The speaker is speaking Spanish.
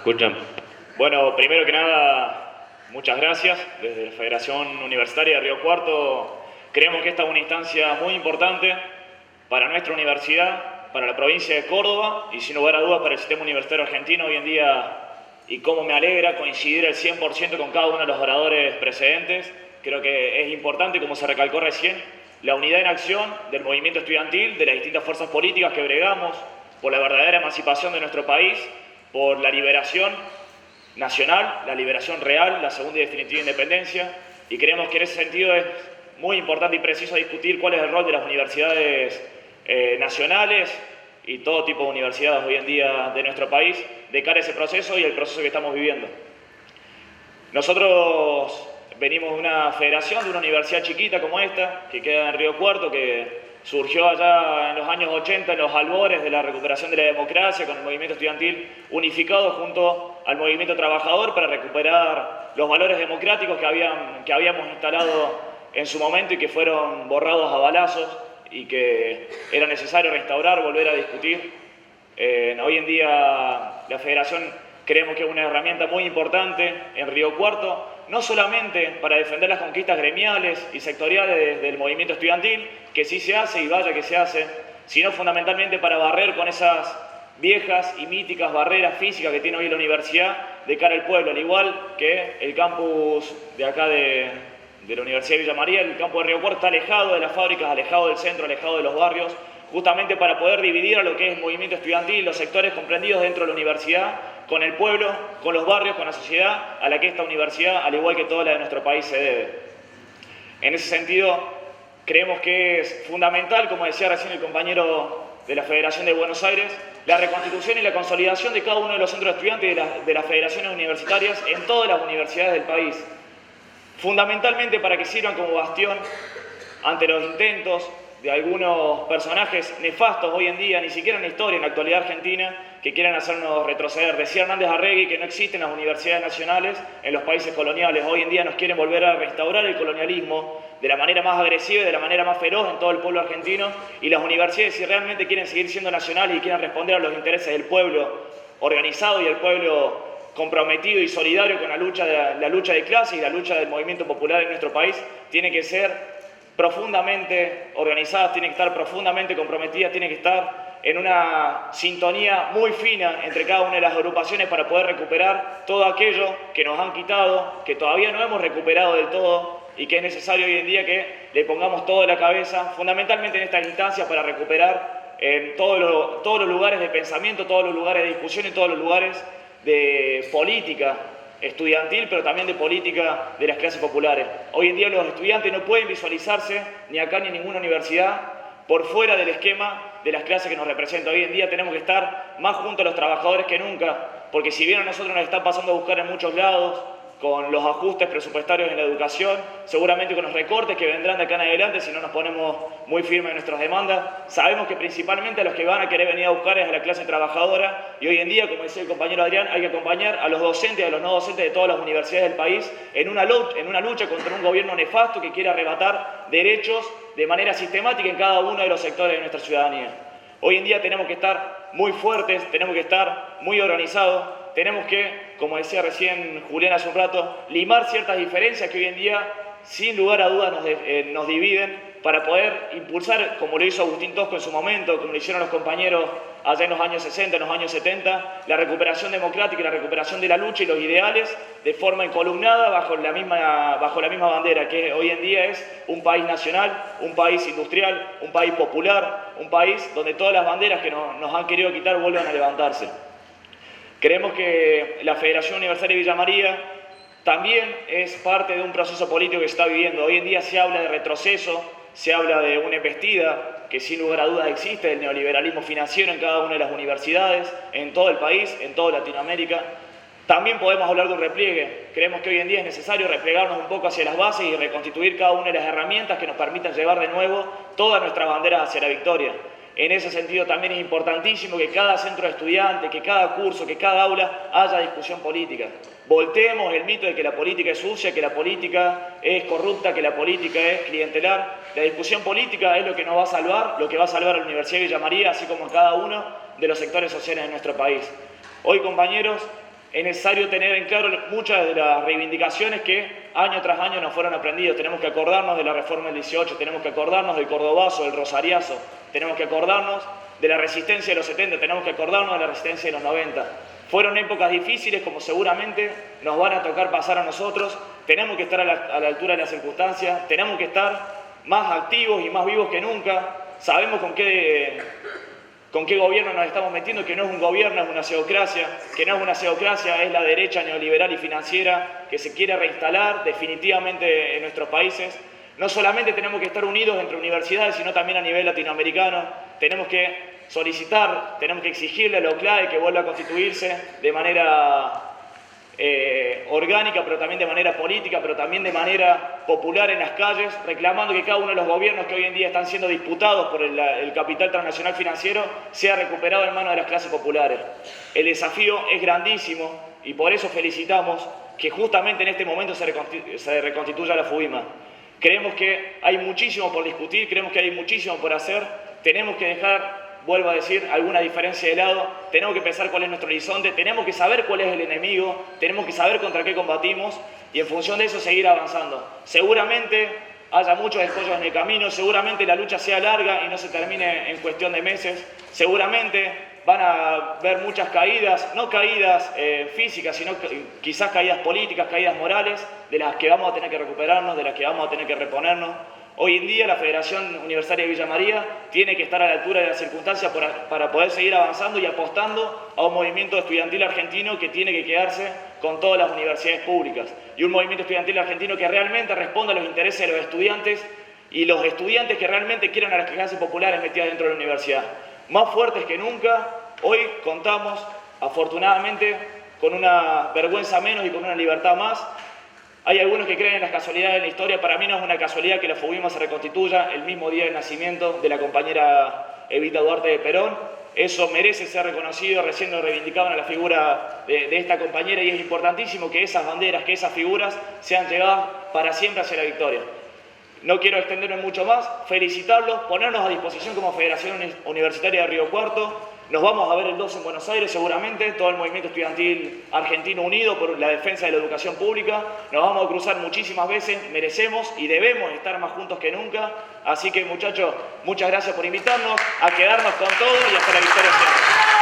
escuchan? Bueno, primero que nada, muchas gracias. Desde la Federación Universitaria de Río Cuarto creemos que esta es una instancia muy importante para nuestra universidad, para la provincia de Córdoba y sin lugar a dudas para el sistema universitario argentino hoy en día, y cómo me alegra coincidir al 100% con cada uno de los oradores precedentes. Creo que es importante, como se recalcó recién, la unidad en acción del movimiento estudiantil, de las distintas fuerzas políticas que bregamos por la verdadera emancipación de nuestro país, por la liberación nacional, la liberación real, la segunda y definitiva independencia, y creemos que en ese sentido es muy importante y preciso discutir cuál es el rol de las universidades nacionales y todo tipo de universidades hoy en día de nuestro país de cara a ese proceso y el proceso que estamos viviendo. Nosotros venimos de una federación, de una universidad chiquita como esta, que queda en Río Cuarto, que surgió allá en los años 80, en los albores de la recuperación de la democracia, con el movimiento estudiantil unificado junto al movimiento trabajador para recuperar los valores democráticos que habíamos instalado en su momento y que fueron borrados a balazos y que era necesario restaurar, volver a discutir. Hoy en día la Federación creemos que es una herramienta muy importante en Río Cuarto, no solamente para defender las conquistas gremiales y sectoriales del movimiento estudiantil, que sí se hace y vaya que se hace, sino fundamentalmente para barrer con esas viejas y míticas barreras físicas que tiene hoy la universidad de cara al pueblo, al igual que el campus de acá de la Universidad de Villa María, el campus de Río Cuarto está alejado de las fábricas, alejado del centro, alejado de los barrios, justamente para poder dividir a lo que es el movimiento estudiantil, los sectores comprendidos dentro de la universidad, con el pueblo, con los barrios, con la sociedad a la que esta universidad, al igual que toda la de nuestro país, se debe. En ese sentido, creemos que es fundamental, como decía recién el compañero de la Federación de Buenos Aires, la reconstitución y la consolidación de cada uno de los centros de estudiantes de las federaciones universitarias en todas las universidades del país, fundamentalmente para que sirvan como bastión ante los intentos de algunos personajes nefastos hoy en día, ni siquiera en la historia, en la actualidad argentina, que quieren hacernos retroceder. Decía Hernández Arregui que no existen las universidades nacionales en los países coloniales. Hoy en día nos quieren volver a restaurar el colonialismo de la manera más agresiva y de la manera más feroz en todo el pueblo argentino, y las universidades, si realmente quieren seguir siendo nacionales y quieren responder a los intereses del pueblo organizado y el pueblo comprometido y solidario con la lucha de clases y la lucha del movimiento popular en nuestro país, tiene que ser profundamente organizadas, tienen que estar profundamente comprometidas, tienen que estar en una sintonía muy fina entre cada una de las agrupaciones para poder recuperar todo aquello que nos han quitado, que todavía no hemos recuperado del todo y que es necesario hoy en día que le pongamos todo en la cabeza, fundamentalmente en estas instancias, para recuperar en todos los lugares de pensamiento, todos los lugares de discusión y todos los lugares de política estudiantil, pero también de política de las clases populares. Hoy en día los estudiantes no pueden visualizarse, ni acá ni en ninguna universidad, por fuera del esquema de las clases que nos representan. Hoy en día tenemos que estar más junto a los trabajadores que nunca, porque si bien a nosotros nos está pasando a buscar en muchos lados, con los ajustes presupuestarios en la educación, seguramente con los recortes que vendrán de acá en adelante si no nos ponemos muy firmes en nuestras demandas, sabemos que principalmente a los que van a querer venir a buscar es a la clase trabajadora, y hoy en día, como decía el compañero Adrián, hay que acompañar a los docentes y a los no docentes de todas las universidades del país en una lucha contra un gobierno nefasto que quiere arrebatar derechos de manera sistemática en cada uno de los sectores de nuestra ciudadanía. Hoy en día tenemos que estar muy fuertes, tenemos que estar muy organizados, tenemos que, como decía recién Julián hace un rato, limar ciertas diferencias que hoy en día, sin lugar a dudas, nos dividen, para poder impulsar, como lo hizo Agustín Tosco en su momento, como lo hicieron los compañeros allá en los años 60, en los años 70, la recuperación democrática y la recuperación de la lucha y los ideales de forma encolumnada bajo la misma bandera, que hoy en día es un país nacional, un país industrial, un país popular, un país donde todas las banderas que nos han querido quitar vuelvan a levantarse. Creemos que la Federación Universitaria de Villa María también es parte de un proceso político que se está viviendo. Hoy en día se habla de retroceso, se habla de una embestida que sin lugar a dudas existe, del neoliberalismo financiero en cada una de las universidades, en todo el país, en toda Latinoamérica. También podemos hablar de un repliegue. Creemos que hoy en día es necesario replegarnos un poco hacia las bases y reconstituir cada una de las herramientas que nos permitan llevar de nuevo todas nuestras banderas hacia la victoria. En ese sentido también es importantísimo que cada centro de estudiantes, que cada curso, que cada aula haya discusión política. Volteemos el mito de que la política es sucia, que la política es corrupta, que la política es clientelar. La discusión política es lo que nos va a salvar, lo que va a salvar a la Universidad de Villa María, así como a cada uno de los sectores sociales de nuestro país. Hoy, compañeros, es necesario tener en claro muchas de las reivindicaciones que año tras año nos fueron aprendidas. Tenemos que acordarnos de la reforma del 18, tenemos que acordarnos del cordobazo, del rosariazo, tenemos que acordarnos de la resistencia de los 70, tenemos que acordarnos de la resistencia de los 90. Fueron épocas difíciles, como seguramente nos van a tocar pasar a nosotros. Tenemos que estar a la altura de las circunstancias, tenemos que estar más activos y más vivos que nunca. Sabemos con qué gobierno nos estamos metiendo, que no es un gobierno, es una pseudocracia, que no es una pseudocracia, es la derecha neoliberal y financiera que se quiere reinstalar definitivamente en nuestros países. No solamente tenemos que estar unidos entre universidades, sino también a nivel latinoamericano. Tenemos que solicitar, tenemos que exigirle a la OCLAE que vuelva a constituirse de manera orgánica, pero también de manera política, pero también de manera popular en las calles, reclamando que cada uno de los gobiernos que hoy en día están siendo disputados por el capital transnacional financiero sea recuperado en manos de las clases populares. El desafío es grandísimo y por eso felicitamos que justamente en este momento se reconstituya la FUIMA. Creemos que hay muchísimo por discutir, creemos que hay muchísimo por hacer, tenemos que dejar, vuelvo a decir, alguna diferencia de lado, tenemos que pensar cuál es nuestro horizonte, tenemos que saber cuál es el enemigo, tenemos que saber contra qué combatimos y en función de eso seguir avanzando. Seguramente haya muchos escollos en el camino, seguramente la lucha sea larga y no se termine en cuestión de meses, seguramente van a haber muchas caídas, no caídas físicas, sino quizás caídas políticas, caídas morales, de las que vamos a tener que recuperarnos, de las que vamos a tener que reponernos. Hoy en día la Federación Universitaria de Villa María tiene que estar a la altura de las circunstancias para poder seguir avanzando y apostando a un movimiento estudiantil argentino que tiene que quedarse con todas las universidades públicas y un movimiento estudiantil argentino que realmente responda a los intereses de los estudiantes y los estudiantes que realmente quieran a las clases populares metidas dentro de la universidad. Más fuertes que nunca, hoy contamos afortunadamente con una vergüenza menos y con una libertad más. Hay algunos que creen en las casualidades de la historia. Para mí no es una casualidad que la FUIMA se reconstituya el mismo día de nacimiento de la compañera Evita Duarte de Perón. Eso merece ser reconocido, recién lo reivindicaban a la figura de esta compañera y es importantísimo que esas banderas, que esas figuras sean llevadas para siempre hacia la victoria. No quiero extenderme mucho más, felicitarlos, ponernos a disposición como Federación Universitaria de Río Cuarto. Nos vamos a ver el 12 en Buenos Aires seguramente, todo el movimiento estudiantil argentino unido por la defensa de la educación pública. Nos vamos a cruzar muchísimas veces, merecemos y debemos estar más juntos que nunca. Así que muchachos, muchas gracias por invitarnos a quedarnos con todo y hasta la victoria siempre.